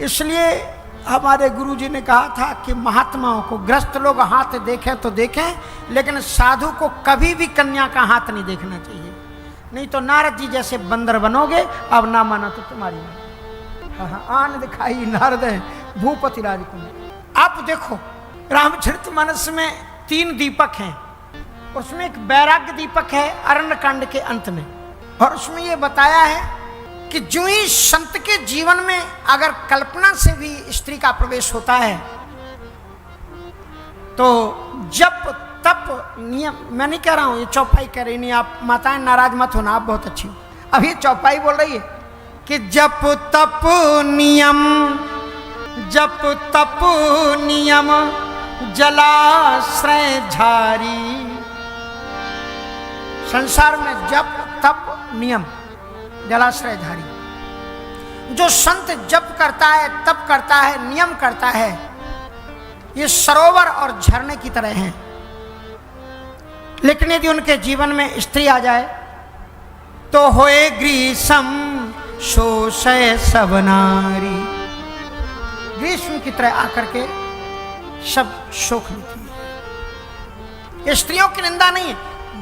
इसलिए हमारे गुरुजी ने कहा था कि महात्माओं को, ग्रस्त लोग हाथ देखें तो देखें, लेकिन साधु को कभी भी कन्या का हाथ नहीं देखना चाहिए, नहीं तो नारद जी जैसे बंदर बनोगे। अब ना माना तो तुम्हारी आन दिखाई नारद भूपति राजकुमार। आप देखो रामचरितमानस में 3 दीपक हैं, उसमें एक वैराग्य दीपक है अरण्यकांड के अंत में, और उसमें यह बताया है कि जो ही संत के जीवन में अगर कल्पना से भी स्त्री का प्रवेश होता है तो जप तप नियम, मैं नहीं कह रहा हूं, ये चौपाई कह रही नहीं, आप माताएं नाराज मत होना, आप बहुत अच्छी हो। अब ये चौपाई बोल रही है कि जप तप नियम, जप तप नियम जलाश्रय झारी। संसार में जप तप नियम जलाश्रय धारी। जो संत जप करता है, तप करता है, नियम करता है, ये सरोवर और झरने की तरह हैं। लेकिन यदि उनके जीवन में स्त्री आ जाए तो होए ग्रीसम शोषय सब नारी। ग्रीष्म की तरह आकर के सब शोक लेती है। ये स्त्रियों की निंदा नहीं है,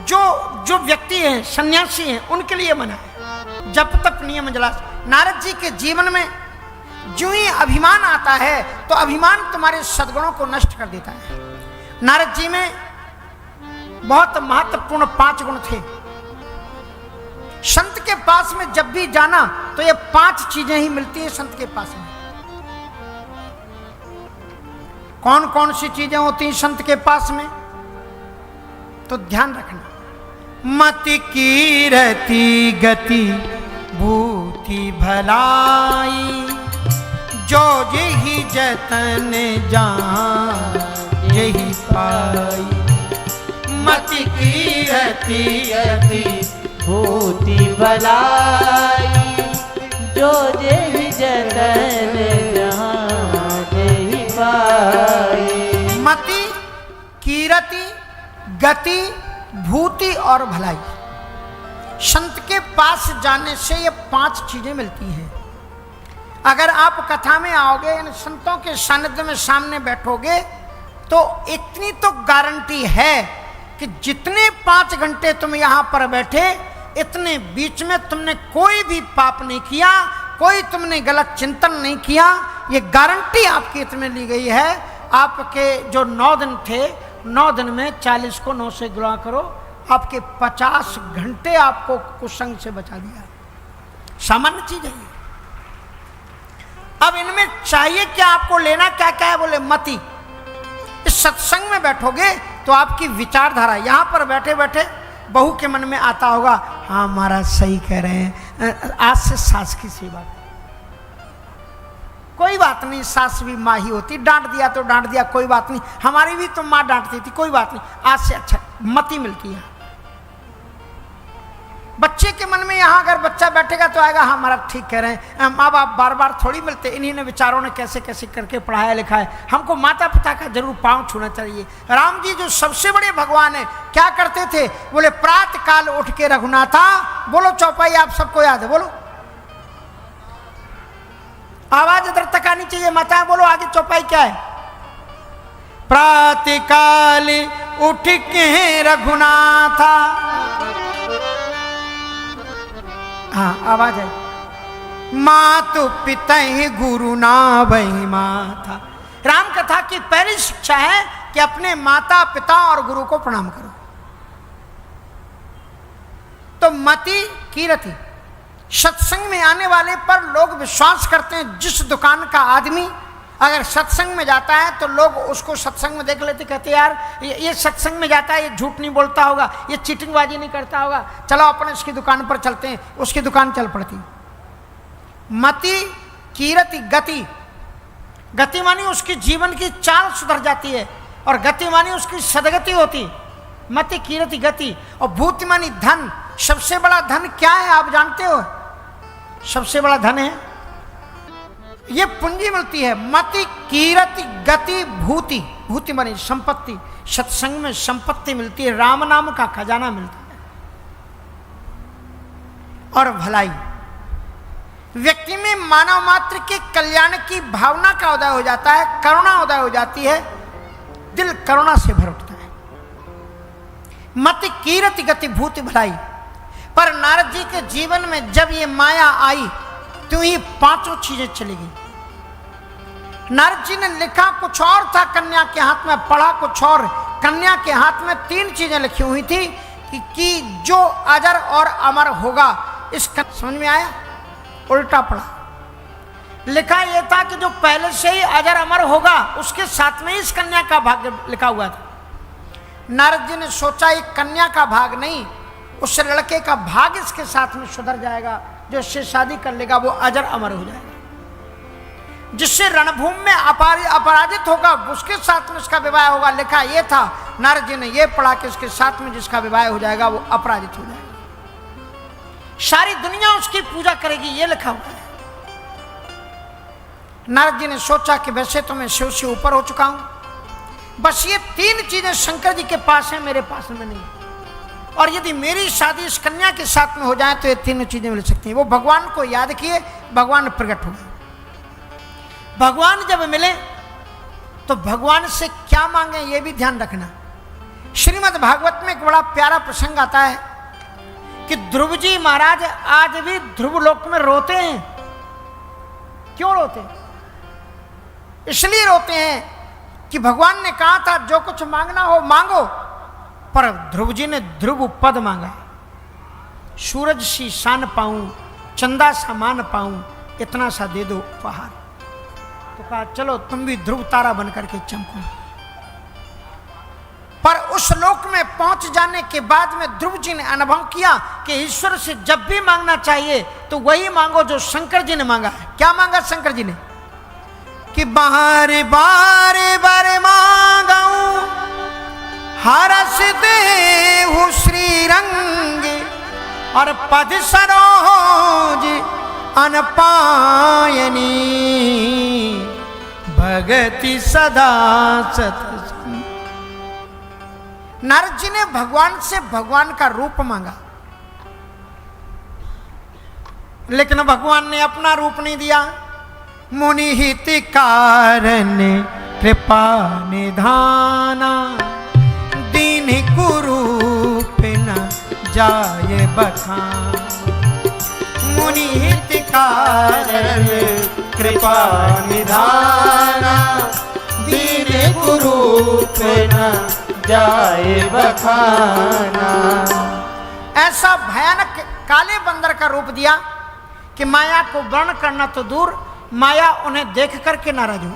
जो व्यक्ति हैं, सन्यासी हैं, उनके लिए मना है जप तप नियम जलाश। नारद जी के जीवन में जो ही अभिमान आता है तो अभिमान तुम्हारे सद्गुणों को नष्ट कर देता है। नारद जी में बहुत महत्वपूर्ण 5 गुण थे। संत के पास में जब भी जाना तो ये 5 चीजें ही मिलती है संत के पास में। कौन कौन सी चीजें होती हैं संत के पास में, तो ध्यान रखना। मति कीरति गति भूति भलाई, जो यही जतन जान यही पाई। मति कीरति गति भूति भलाई, जो यही जतन जान यही पाई। मति कीरति गति भूति और भलाई। संत के पास जाने से ये 5 चीजें मिलती हैं। अगर आप कथा में आओगे, इन संतों के सानिध्य में सामने बैठोगे, तो इतनी तो गारंटी है कि जितने 5 घंटे तुम यहां पर बैठे, इतने बीच में तुमने कोई भी पाप नहीं किया, कोई तुमने गलत चिंतन नहीं किया। ये गारंटी आपकी इसमें ली गई है। आपके जो 9 दिन थे, 9 दिन में 40 को 9 से गुणा करो, आपके 50 घंटे आपको कुसंग से बचा दिया। सामान्य चीज है ये। अब इनमें चाहिए क्या आपको, लेना क्या क्या है? बोले मति। इस सत्संग में बैठोगे तो आपकी विचारधारा, यहां पर बैठे बैठे बहू के मन में आता होगा, हाँ महाराज सही कह रहे हैं, आज से सास की सेवा। कोई बात नहीं, सास भी माँ ही होती, डांट दिया तो डांट दिया, कोई बात नहीं, हमारी भी तो माँ डांटती थी, कोई बात नहीं, आज से अच्छा मति मिलती है। बच्चे के मन में यहां अगर बच्चा बैठेगा तो आएगा, हाँ महाराज ठीक कह रहे हैं, माँ बाप बार बार थोड़ी मिलते, इन्हीं ने विचारों ने कैसे कैसे करके पढ़ाया लिखाया, हमको माता पिता का जरूर पांव छूना चाहिए। राम जी जो सबसे बड़े भगवान है, क्या करते थे? बोले प्रातः काल उठ के रघुनाथा, बोलो चौपाई आप सबको याद है, बोलो, आवाज इधर तक आनी चाहिए, माता बोलो आगे चौपाई क्या है? प्रातः काल उठ के रघुनाथा, हाँ आवाज है, मातु पिता गुरु ना वही माता। राम कथा की पहली शिक्षा है कि अपने माता पिता और गुरु को प्रणाम करो। तो मति कीरति, सत्संग में आने वाले पर लोग विश्वास करते हैं। जिस दुकान का आदमी अगर सत्संग में जाता है तो लोग उसको सत्संग में देख लेते, कहते यार ये सत्संग में जाता है, ये झूठ नहीं बोलता होगा, ये चीटिंगबाजी नहीं करता होगा, चलो अपन इसकी दुकान पर चलते हैं, उसकी दुकान चल पड़ती। मति कीरति गति, गति मानी उसकी जीवन की चाल सुधर जाती है, और गति मानी उसकी सदगति होती। मति कीरति गति। और भूति मानी धन। सबसे बड़ा धन क्या है आप जानते हो? सबसे बड़ा धन है ये पूंजी मिलती है, मति कीरति गति भूति। भूति मानी संपत्ति, सत्संग में संपत्ति मिलती है, राम नाम का खजाना मिलता है। और भलाई, व्यक्ति में मानव मात्र के कल्याण की भावना का उदय हो जाता है, करुणा उदय हो जाती है, दिल करुणा से भर उठता है। मति कीरति गति भूति भलाई। पर नारद जी के जीवन में जब ये माया आई तो ही पांचों चीजें चली गई। नारद जी ने लिखा कुछ और था, कन्या के हाथ में पढ़ा कुछ और। कन्या के हाथ में 3 चीजें लिखी हुई थी कि जो अजर और अमर होगा। इसका समझ में आया? उल्टा पड़ा। लिखा यह था कि जो पहले से ही अजर अमर होगा उसके साथ में इस कन्या का भाग्य लिखा हुआ था। नारद जी ने सोचा ये कन्या का भाग नहीं, उस लड़के का भाग इसके साथ में सुधर जाएगा, जो इससे शादी कर लेगा वो अजर अमर हो जाएगा। जिससे रणभूमि में अपराजित होगा उसके साथ में उसका विवाह होगा। लिखा यह था, नारद जी ने यह पढ़ा कि इसके साथ में जिसका विवाह हो जाएगा वो अपराजित हो जाएगा, सारी दुनिया उसकी पूजा करेगी, ये लिखा हुआ है। नारद जी ने सोचा कि वैसे तो मैं शिव से ऊपर हो चुका हूं, बस ये 3 चीजें शंकर जी के पास हैं, मेरे पास में नहीं। और यदि मेरी शादी इस कन्या के साथ में हो जाए तो ये 3 चीजें मिल सकती हैं। वो भगवान को याद किए, भगवान प्रकट हो गए। भगवान जब मिले तो भगवान से क्या मांगे ये भी ध्यान रखना। श्रीमद् भागवत में एक बड़ा प्यारा प्रसंग आता है कि ध्रुव जी महाराज आज भी ध्रुव लोक में रोते हैं। क्यों रोते हैं? इसलिए रोते हैं कि भगवान ने कहा था जो कुछ मांगना हो मांगो, पर ध्रुव जी ने ध्रुव पद मांगा। सूरज सी शान पाऊं, चंदा सा मान पाऊं, इतना सा दे दो उपहार। तो कहा चलो तुम भी ध्रुव तारा बनकर के चमको। पर उस लोक में पहुंच जाने के बाद में ध्रुव जी ने अनुभव किया कि ईश्वर से जब भी मांगना चाहिए तो वही मांगो जो शंकर जी ने मांगा है। क्या मांगा शंकर जी ने? कि बार बार बार मांगाऊं हरस देहु श्री रंग, और पद सरोज अनपायनी, भगति सदा सतसंग। नारद जी ने भगवान से भगवान का रूप मांगा, लेकिन भगवान ने अपना रूप नहीं दिया। मुनि हित कारण कृपा निधाना, दीन कुरूप न जाए बखान। मुनि हित कारण कृपा निधाना, दीन कुरूप न जाए बखाना। ऐसा भयानक काले बंदर का रूप दिया कि माया को वर्ण करना तो दूर, माया उन्हें देख करके नाराज हो।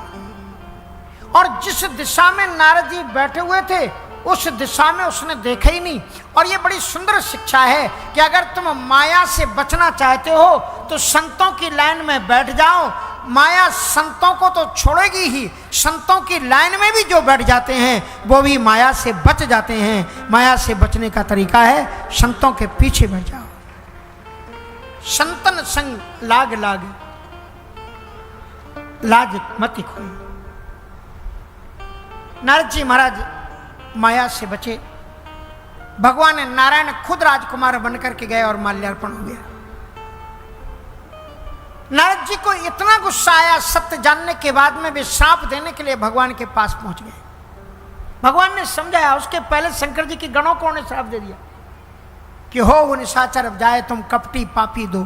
और जिस दिशा में नारद जी बैठे हुए थे उस दिशा में उसने देखा ही नहीं। और ये बड़ी सुंदर शिक्षा है कि अगर तुम माया से बचना चाहते हो तो संतों की लाइन में बैठ जाओ। माया संतों को तो छोड़ेगी ही, संतों की लाइन में भी जो बैठ जाते हैं वो भी माया से बच जाते हैं। माया से बचने का तरीका है संतों के पीछे बैठ जाओ। संतन संग लाग लाग, लाज मति खोई। नारद जी महाराज माया से बचे। भगवान नारायण खुद राजकुमार बनकर के गए और माल्यार्पण हो गया। नारद जी को इतना गुस्सा आया सत्य जानने के बाद में वे श्राप देने के लिए भगवान के पास पहुंच गए। भगवान ने समझाया, उसके पहले शंकर जी की गणों को उन्हें श्राप दे दिया कि हो वो निशाचर अब जाए तुम कपटी पापी दो।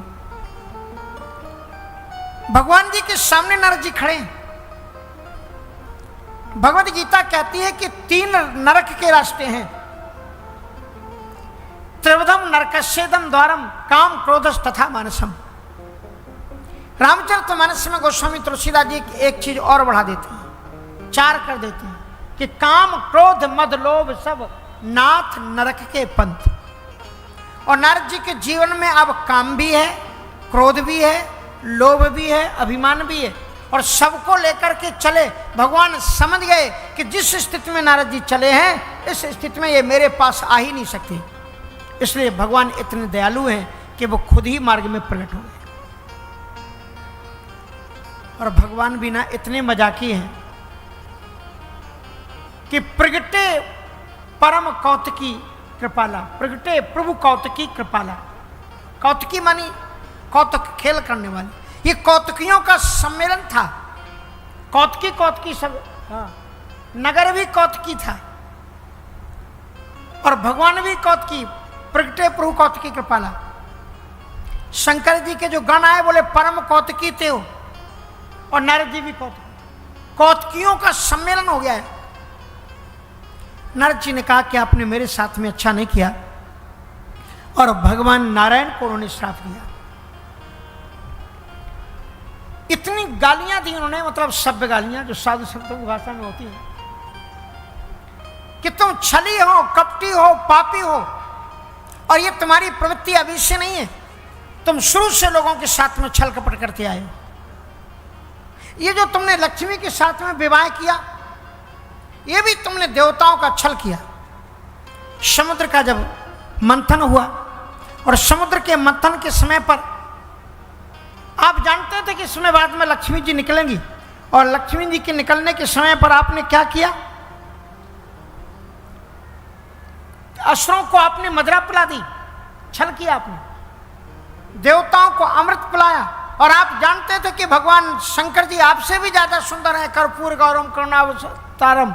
भगवान जी के सामने नारद जी खड़े हैं। भगवत गीता कहती है कि 3 नरक के रास्ते हैं। त्रिविधम नरकस्येदम द्वारम काम क्रोधस तथा मानसम। रामचरितमानस में गोस्वामी तुलसीदास जी एक चीज और बढ़ा देते हैं, 4 कर देते हैं कि काम क्रोध मद लोभ सब नाथ नरक के पंथ। और नारद जी के जीवन में अब काम भी है, क्रोध भी है, लोभ भी है, अभिमान भी है, और सबको लेकर के चले। भगवान समझ गए कि जिस स्थिति में नारद जी चले हैं इस स्थिति में ये मेरे पास आ ही नहीं सकते। इसलिए भगवान इतने दयालु हैं कि वो खुद ही मार्ग में प्रकट हो गए। और भगवान भी ना इतने मजाकी हैं कि प्रगटे परम कौतकी कृपाला, प्रगटे प्रभु कौतकी कृपाला। कौतकी मानी कौतक खेल करने वाली। ये कौतुकियों का सम्मेलन था। कौतकी कौतकी सब, हाँ, नगर भी कौतकी था और भगवान भी कौतकी, प्रगटे प्रभु कौतकी कृपाला। शंकर जी के जो गण आए बोले परम कौतकी थे हो, और नारद जी भी कौतकी, कौतकियों का सम्मेलन हो गया है। नारद जी ने कहा कि आपने मेरे साथ में अच्छा नहीं किया, और भगवान नारायण को उन्होंने श्राप दिया। इतनी गालियां दी उन्होंने, मतलब सभ्य गालियां जो साधु संतों की भाषा में होती हैं, कि तुम छली हो, कपटी हो, पापी हो, और ये तुम्हारी प्रवृत्ति अभी से नहीं है, तुम शुरू से लोगों के साथ में छल कपट करते आए हो। ये जो तुमने लक्ष्मी के साथ में विवाह किया, ये भी तुमने देवताओं का छल किया। समुद्र का जब मंथन हुआ, और समुद्र के मंथन के समय पर आप जानते थे कि समय बाद में लक्ष्मी जी निकलेंगी, और लक्ष्मी जी के निकलने के समय पर आपने क्या किया? असुरों को आपने मदिरा पिला दी, छल किया आपने, देवताओं को अमृत पिलाया, और आप जानते थे कि भगवान शंकर जी आपसे भी ज्यादा सुंदर है, कर्पूर गौरम करुणावतारम,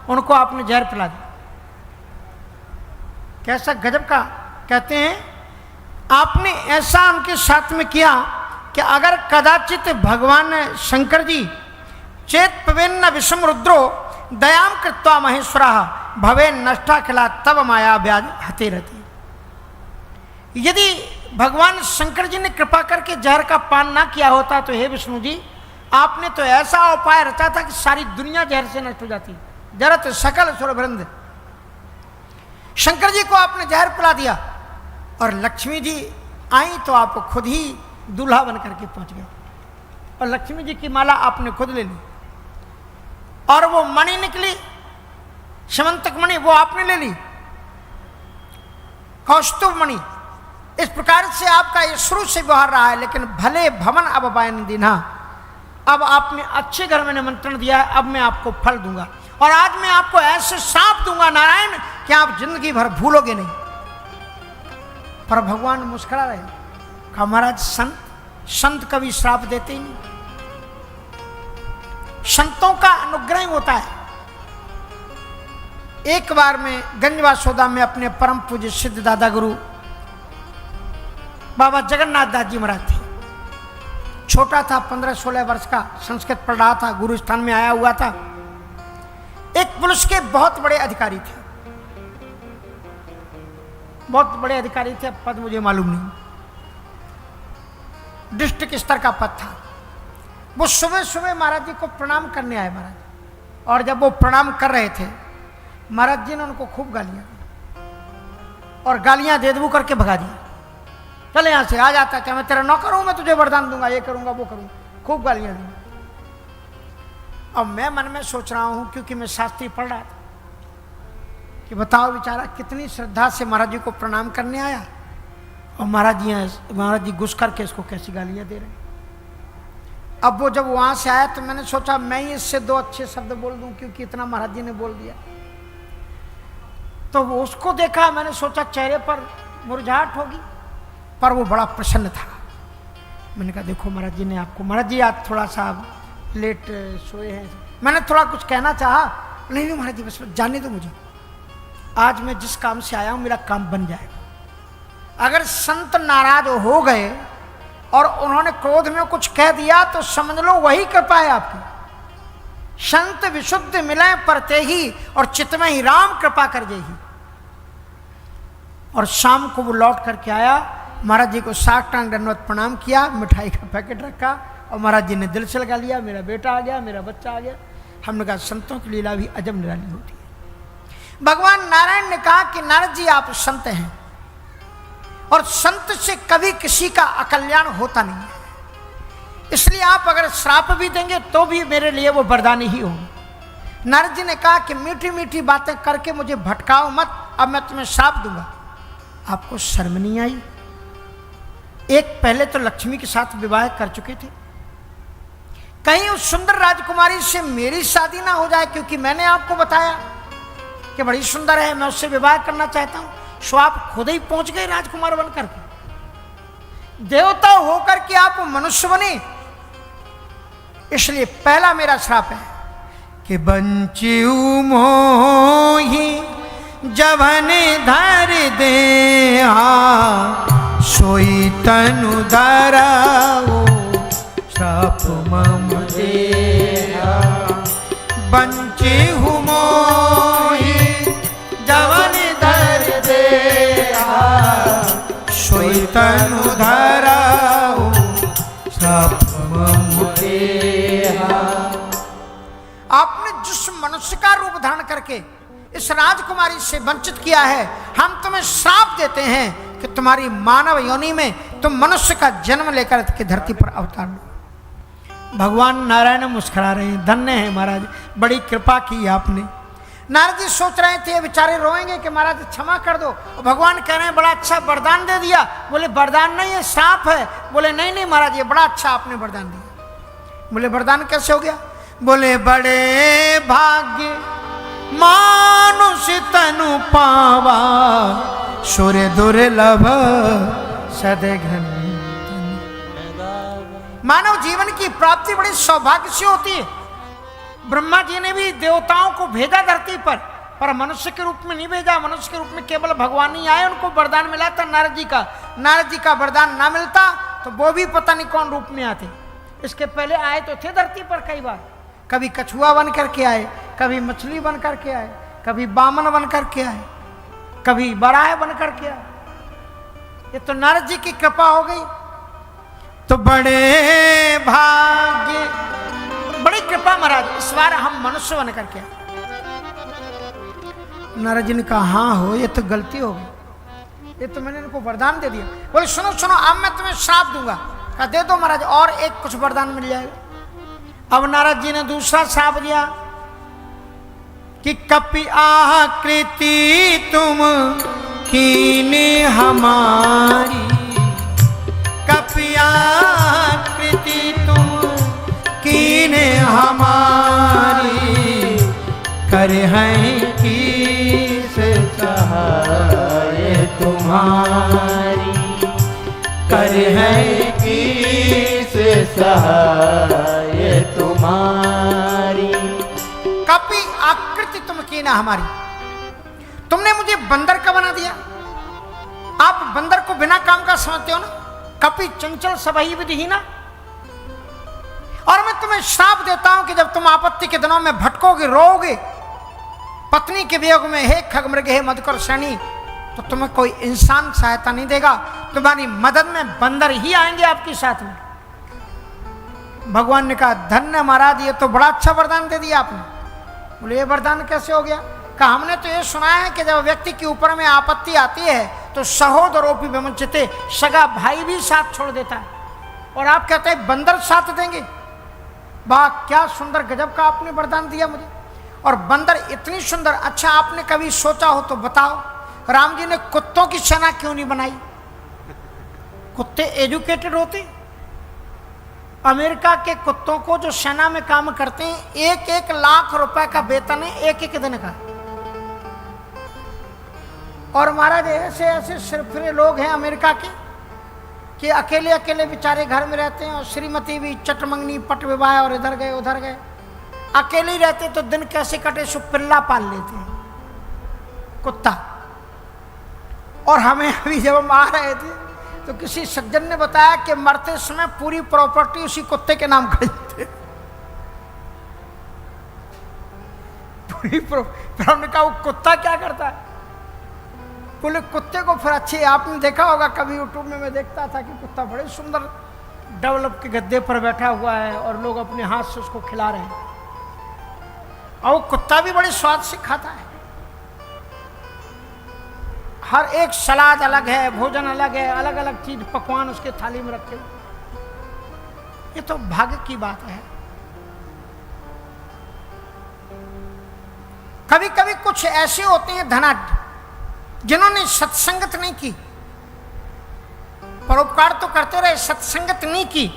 उनको आपने जहर पिला दिया। कैसा गजब का, कहते हैं आपने ऐसा उनके साथ में किया कि अगर कदाचित भगवान शंकर जी चेत पवेन्न विषम रुद्रो दयाम कृत्वा महेश्वरा भवे नष्टा खिला तब माया ब्याज हते रहती। यदि भगवान शंकर जी ने कृपा करके जहर का पान ना किया होता तो हे विष्णु जी, आपने तो ऐसा उपाय रचा था कि सारी दुनिया जहर से नष्ट हो जाती। जरत सकल सुरभृंद, शंकर जी को आपने जहर पिला दिया, और लक्ष्मी जी आई तो आप खुद ही दूल्हा बन करके पहुंच गए, और लक्ष्मी जी की माला आपने खुद ले ली, और वो मणि निकली समंतक मणि, वो आपने ले ली, कौस्तुभ मणि। इस प्रकार से आपका ये शुरू से व्यवहार रहा है। लेकिन भले भवन अब बायन दीना, अब आपने अच्छे घर में निमंत्रण दिया है, अब मैं आपको फल दूंगा, और आज मैं आपको ऐसे श्राप दूंगा नारायण कि आप जिंदगी भर भूलोगे नहीं। पर भगवान मुस्कुरा रहे, कहा महाराज संत कभी श्राप देते ही नहीं, संतों का अनुग्रह होता है। एक बार में गंजवासोदा में अपने परम पूज्य सिद्ध दादा गुरु बाबा जगन्नाथ दास जी महाराज थे। छोटा था, 15-16 वर्ष का, संस्कृत पढ़ रहा था, गुरु स्थान में आया हुआ था। एक पुलिस के बहुत बड़े अधिकारी थे, बहुत बड़े अधिकारी थे, पद मुझे मालूम नहीं, डिस्ट्रिक्ट स्तर का पद था। वो सुबह सुबह महाराज जी को प्रणाम करने आए महाराज, और जब वो प्रणाम कर रहे थे महाराज जी ने उनको खूब गालियां दी, और गालियां दे दू करके भगा दिया। चले यहां से, आ जाता, क्या मैं तेरा नौकर हूं, मैं तुझे वरदान दूंगा, ये करूंगा वो करूंगा, खूब गालियां दी। और मैं मन में सोच रहा हूं, क्योंकि मैं शास्त्री पढ़ रहा था, कि बताओ बेचारा कितनी श्रद्धा से महाराज जी को प्रणाम करने आया, और महाराज जी घुस करके इसको कैसी गालियां दे रहे हैं। अब वो जब वहां से आया तो मैंने सोचा मैं ही इससे 2 अच्छे शब्द बोल दूं, क्योंकि इतना महाराज जी ने बोल दिया। तो वो उसको देखा, मैंने सोचा चेहरे पर मुरझाहट होगी, पर वो बड़ा प्रसन्न था। मैंने कहा देखो महाराज जी ने आपको, महाराज जी आज थोड़ा सा लेट सोए हैं, मैंने थोड़ा कुछ कहना चाहा, नहीं महाराज जी बस जाने दो मुझे, आज मैं जिस काम से आया हूं मेरा काम बन जाएगा। अगर संत नाराज हो गए और उन्होंने क्रोध में कुछ कह दिया तो समझ लो वही कृपा है आपकी। संत विशुद्ध मिले परते ही, और चित्त में ही राम कृपा कर जेही। और शाम को वो लौट करके आया, महाराज जी को साष्टांग दंडवत प्रणाम किया, मिठाई का पैकेट रखा, और महाराज जी ने दिल से लगा लिया, मेरा बेटा आ गया, मेरा बच्चा आ गया। हमने कहा संतों की लीला भी अजब निराली होती है। भगवान नारायण ने कहा कि नारद जी आप संत हैं, और संत से कभी किसी का अकल्याण होता नहीं है, इसलिए आप अगर श्राप भी देंगे तो भी मेरे लिए वो वरदान ही होगा। नारद जी ने कहा कि मीठी मीठी बातें करके मुझे भटकाओ मत, अब मैं तुम्हें श्राप दूंगा। आपको शर्म नहीं आई? एक पहले तो लक्ष्मी के साथ विवाह कर चुके थे, कहीं उस सुंदर राजकुमारी से मेरी शादी ना हो जाए, क्योंकि मैंने आपको बताया कि बड़ी सुंदर है, मैं उससे विवाह करना चाहता हूं। सो आप खुद ही पहुंच गए राजकुमार बनकर के, देवता होकर के आप मनुष्य बने, इसलिए पहला मेरा श्राप है कि बंचियु मोहि जवन धर दे सोई तनु धराओ श्राप मम देहा। बंचियु मोहि जवन धर दे सोई तनु धराओ श्राप मम देहा। आपने जिस मनुष्य का रूप धारण करके इस राजकुमारी से वंचित किया है, हम तुम्हें श्राप देते हैं कि तुम्हारी मानव योनि में तुम मनुष्य का जन्म लेकर के धरती पर अवतार लो। भगवान नारायण मुस्कुरा रहे हैं, धन्य है महाराज, बड़ी कृपा की आपने। नारद जी सोच रहे थे बेचारे रोएंगे कि महाराज क्षमा कर दो, और भगवान कह रहे हैं बड़ा अच्छा वरदान दे दिया। बोले वरदान नहीं, ये श्राप है। बोले नहीं नहीं महाराज, ये बड़ा अच्छा आपने वरदान दिया। बोले वरदान कैसे हो गया? बोले बड़े भाग्य मानुष तनु पावा सूर्य दुर्लभ सदघन। मानव जीवन की प्राप्ति बड़ी सौभाग्य से होती है। ब्रह्मा जी ने भी देवताओं को भेजा धरती पर मनुष्य के रूप में नहीं भेजा। मनुष्य के रूप में केवल भगवान ही आए, उनको वरदान मिला था नारद जी का। नारद जी का वरदान ना मिलता तो वो भी पता नहीं कौन रूप में आते। इसके पहले आए तो थे धरती पर कई बार, कभी कछुआ बन करके आए, कभी मछली बन करके आए, कभी बामन बन करके आए, कभी बराह बन करके आए। ये तो नारद जी की कृपा हो गई। तो बड़े भाग्य, बड़ी कृपा महाराज, इस बार हम मनुष्य बन करके आए। नारद जी ने कहा हाँ हो, ये तो गलती हो गई, ये तो मैंने इनको वरदान दे दिया। बोले सुनो सुनो, अब मैं तुम्हें श्राप दूंगा। कहा दे दो महाराज, और एक कुछ वरदान मिल जाएगा। अब नारद जी ने दूसरा श्राप दिया कि कपि आकृति तुम कीने हमारी, कपि आकृति तुम कीने हमारी, करे हैं किस सहाय तुम्हारी, करे हैं किस सहाय तुम्हारी। कपि आकृति तुम की ना हमारी, तुमने मुझे बंदर का बना दिया। आप बंदर को बिना काम का समझते हो ना, कपि चंचल सबही विधिहीना। और मैं तुम्हें श्राप देता हूं कि जब तुम आपत्ति के दिनों में भटकोगे, रोओगे, पत्नी के वियोग में, हे खगमृग हे मधुकर श्रेणी, तो तुम्हें कोई इंसान सहायता नहीं देगा, तुम्हारी मदद में बंदर ही आएंगे आपके साथ में। भगवान ने कहा धन्य महाराज, ये तो बड़ा अच्छा वरदान दे दिया आपने। बोले ये वरदान कैसे हो गया? कहा हमने तो ये सुना है कि जब व्यक्ति के ऊपर में आपत्ति आती है तो सहोदरोपि विमुच्यते, सगा भाई भी साथ छोड़ देता है, और आप कहते हैं बंदर साथ देंगे। वाह क्या सुंदर गजब का आपने वरदान दिया मुझे। और बंदर इतनी सुंदर, अच्छा आपने कभी सोचा हो तो बताओ, राम जी ने कुत्तों की सेना क्यों नहीं बनाई? कुत्ते एजुकेटेड होते। अमेरिका के कुत्तों को जो सेना में काम करते हैं, 1-1 लाख रुपए का वेतन है, एक दिन का। और महाराज ऐसे ऐसे सिरफिरे लोग हैं अमेरिका के कि अकेले अकेले बेचारे घर में रहते हैं, और श्रीमती भी चटमंगनी पट विवाह, और इधर गए उधर गए, अकेले ही रहते। तो दिन कैसे कटे, सो पिल्ला पाल लेते हैं, कुत्ता। और हमें अभी जब हम आ रहे थे तो किसी सज्जन ने बताया कि मरते समय पूरी प्रॉपर्टी उसी कुत्ते के नाम कर देते। फिर हमने कहा वो कुत्ता क्या करता है? बोले कुत्ते को फिर अच्छे, आपने देखा होगा कभी यूट्यूब में, मैं देखता था कि कुत्ता बड़े सुंदर डेवलप के गद्दे पर बैठा हुआ है और लोग अपने हाथ से उसको खिला रहे हैं, और वो कुत्ता भी बड़े स्वाद से खाता है। हर एक सलाद अलग है, भोजन अलग है, अलग अलग चीज पकवान उसके थाली में रखे। ये तो भाग्य की बात है। कभी कभी कुछ ऐसे होते हैं धनाढ्य, जिन्होंने सत्संगत नहीं की, परोपकार तो करते रहे, सत्संगत नहीं की,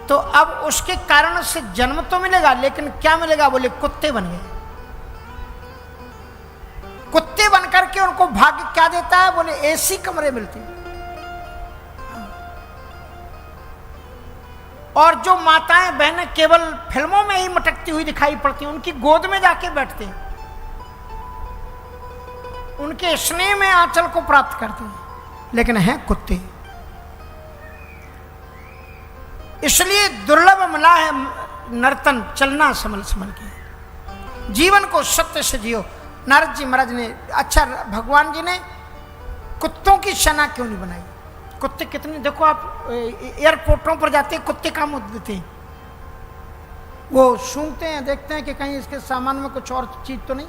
तो अब उसके कारण से जन्म तो मिलेगा, लेकिन क्या मिलेगा? बोले कुत्ते बन गए। कुत्ते बनकर के उनको भाग्य क्या देता है? बोले एसी कमरे मिलते हैं। और जो माताएं बहनें केवल फिल्मों में ही मटकती हुई दिखाई पड़ती हैं, उनकी गोद में जाके बैठते हैं, उनके स्नेह में आंचल को प्राप्त करते हैं, लेकिन हैं कुत्ते। इसलिए दुर्लभ मिला है नर्तन, चलना संभल संभल के, जीवन को सत्य से जियो। नारद जी महाराज ने, अच्छा भगवान जी ने कुत्तों की सेना क्यों नहीं बनाई? कुत्ते कितने, देखो आप एयरपोर्टों पर जाते हैं, कुत्ते काम देते हैं, वो सूंघते हैं, देखते हैं कि कहीं इसके सामान में कुछ और चीज तो नहीं।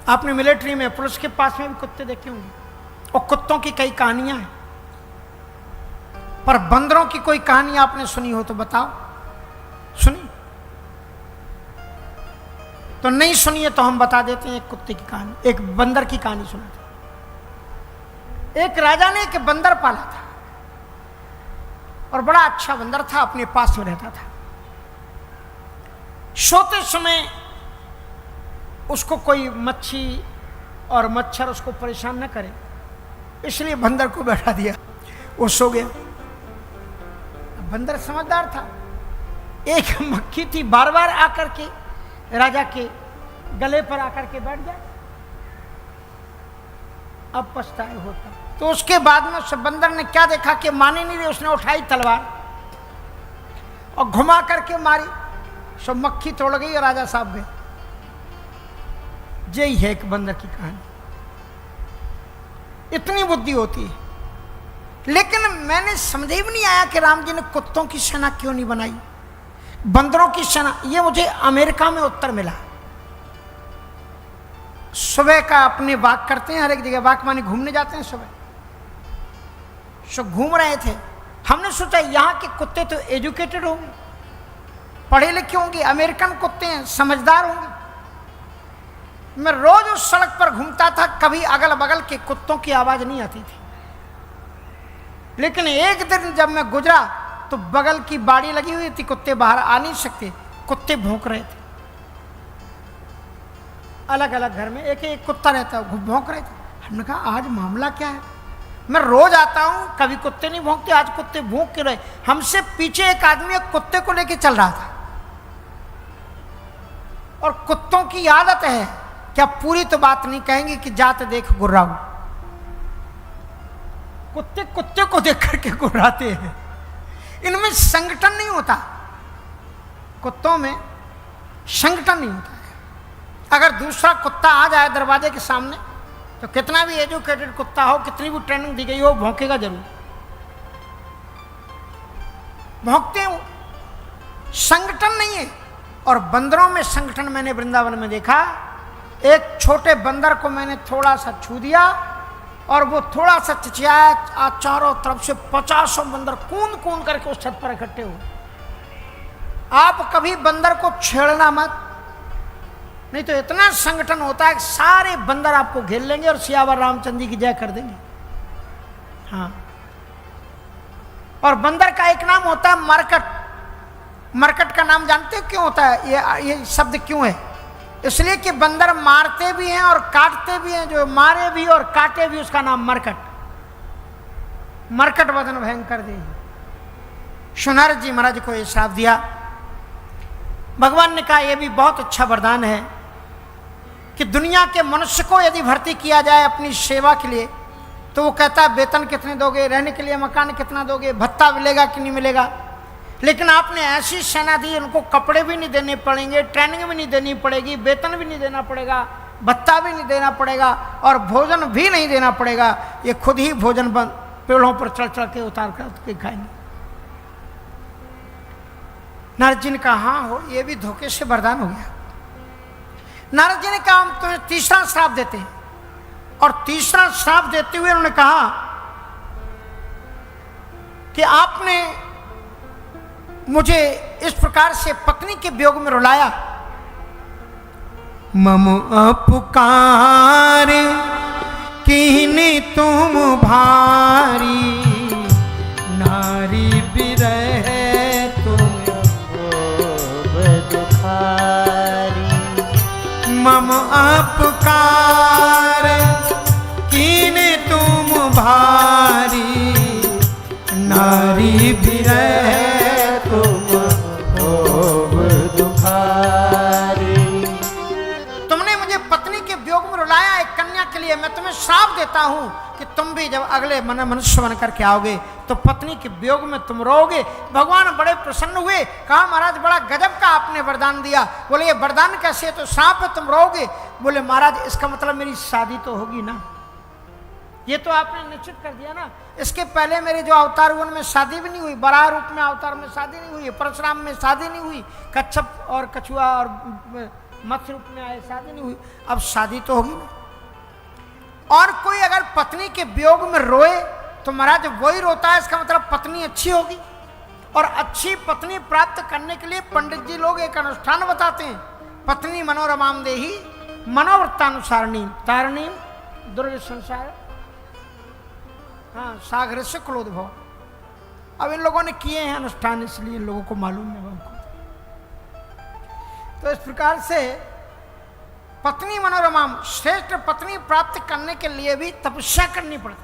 आपने मिलिट्री में, पुलिस के पास में भी कुत्ते देखे होंगे, और कुत्तों की कई कहानियां हैं, पर बंदरों की कोई कहानी आपने सुनी हो तो बताओ। सुनी? तो नहीं सुनिए तो हम बता देते हैं एक कुत्ते की कहानी, एक बंदर की कहानी सुनाते। एक राजा ने एक बंदर पाला था, और बड़ा अच्छा बंदर था, अपने पास में रहता था। सोते समय उसको कोई मच्छी और मच्छर उसको परेशान न करे, इसलिए बंदर को बैठा दिया, वो सो गया। बंदर समझदार था, एक मक्खी थी, बार बार आकर के राजा के गले पर आकर के बैठ जाए, अब पछताए होता। तो उसके बाद में उस बंदर ने क्या देखा कि माने नहीं रही, उसने उठाई तलवार और घुमा करके मारी, सब मक्खी तोड़ गई और राजा साहब गए। यही है एक बंदर की कहानी। इतनी बुद्धि होती है, लेकिन मैंने समझ ही नहीं आया कि राम जी ने कुत्तों की सेना क्यों नहीं बनाई, बंदरों की सेना। ये मुझे अमेरिका में उत्तर मिला। सुबह का अपने वॉक करते हैं, हर एक जगह वॉक माने घूमने जाते हैं, सुबह सो घूम रहे थे, हमने सोचा यहाँ के कुत्ते तो एजुकेटेड होंगे, पढ़े लिखे होंगे, अमेरिकन कुत्ते हैं, समझदार होंगे। मैं रोज उस सड़क पर घूमता था, कभी अगल बगल के कुत्तों की आवाज नहीं आती थी, लेकिन एक दिन जब मैं गुजरा तो बगल की बाड़ी लगी हुई थी, कुत्ते बाहर आ नहीं सकते, कुत्ते भौंक रहे थे। अलग अलग घर में एक एक कुत्ता रहता, भौंक रहे थे। हमने कहा आज मामला क्या है? मैं रोज आता हूं, कभी कुत्ते नहीं भौंकते, आज कुत्ते भौंक के रहे। हमसे पीछे एक आदमी एक कुत्ते को लेके चल रहा था, और कुत्तों की आदत है, क्या पूरी तो बात नहीं कहेंगे कि जात देख गुर्राऊ, कुत्ते कुत्ते को देख करके गुर्राते हैं। इनमें संगठन नहीं होता, कुत्तों में संगठन नहीं होता है। अगर दूसरा कुत्ता आ जाए दरवाजे के सामने, तो कितना भी एजुकेटेड कुत्ता हो, कितनी भी ट्रेनिंग दी गई हो, भौंकेगा जरूर, भौंकते हैं, संगठन नहीं है। और बंदरों में संगठन मैंने वृंदावन में देखा। एक छोटे बंदर को मैंने थोड़ा सा छू दिया और वो थोड़ा सा चिचियाया, चारों तरफ से 50 बंदर कूद कूद करके उस छत पर इकट्ठे हुए। आप कभी बंदर को छेड़ना मत, नहीं तो इतना संगठन होता है कि सारे बंदर आपको घेर लेंगे और सियावर रामचंद्र जी की जय कर देंगे। हाँ, और बंदर का एक नाम होता है मरकट। मरकट का नाम जानते हो क्यों होता है? ये शब्द क्यों है? इसलिए कि बंदर मारते भी हैं और काटते भी हैं, जो मारे भी और काटे भी उसका नाम मरकट। मरकट वदन भयंकर दे। सुनारद जी महाराज को ये श्राप दिया। भगवान ने कहा यह भी बहुत अच्छा वरदान है कि दुनिया के मनुष्य को यदि भर्ती किया जाए अपनी सेवा के लिए, तो वो कहता है वेतन कितने दोगे, रहने के लिए मकान कितना दोगे, भत्ता मिलेगा कि नहीं मिलेगा। लेकिन आपने ऐसी सेना दी, उनको कपड़े भी नहीं देने पड़ेंगे, ट्रेनिंग भी नहीं देनी पड़ेगी, वेतन भी नहीं देना पड़ेगा, भत्ता भी नहीं देना पड़ेगा, और भोजन भी नहीं देना पड़ेगा। ये खुद ही भोजन पेड़ों पर चढ़ चढ़ के उतार कर खाएंगे। नारद जी ने कहा हाँ हो, ये भी धोखे से वरदान हो गया। नारद जी ने कहा हम तुम्हें तीसरा श्राप देते हैं, और तीसरा श्राप देते हुए उन्होंने कहा कि आपने मुझे इस प्रकार से पत्नी के वियोग में रुलाया। मम अपकार कीने तुम भारी, नारी बिरह तुम दुखारी। मम अपकार कीने तुम भारी, नारी बिरह लिए मैं तुम्हें श्राप देता हूं कि तुम भी जब अगले मनुष्य बन करके आओगे तो पत्नी के वियोग में तुम रोओगे। भगवान बड़े प्रसन्न हुए, कहा महाराज बड़ा गजब का आपने वरदान दिया। बोले ये वरदान कैसे है? तो श्राप है तुम रोओगे। बोले महाराज इसका मतलब मेरी शादी तो होगी ना, ये तो आपने निश्चित कर दिया ना। इसके पहले मेरे जो अवतार हुए उनमें शादी भी नहीं हुई, बराह रूप में अवतार में शादी नहीं हुई, परशुराम में शादी नहीं हुई, कच्छप और कछुआ और मत्स्य रूप में आए शादी नहीं हुई, अब शादी तो होगी ना। और कोई अगर पत्नी के वियोग में रोए तो महाराज वही रोता है, इसका मतलब पत्नी अच्छी होगी। और अच्छी पत्नी प्राप्त करने के लिए पंडित जी लोग एक अनुष्ठान बताते हैं, पत्नी मनोरमाम देही मनोवृत्तानुसारणी तारणी दुर्ग संसार हाँ सागर से क्रोधभव। अब इन लोगों ने किए हैं अनुष्ठान, इसलिए इन लोगों को मालूम है हमको। तो इस प्रकार से पत्नी मनोरमाम, श्रेष्ठ पत्नी प्राप्त करने के लिए भी तपस्या करनी पड़ती।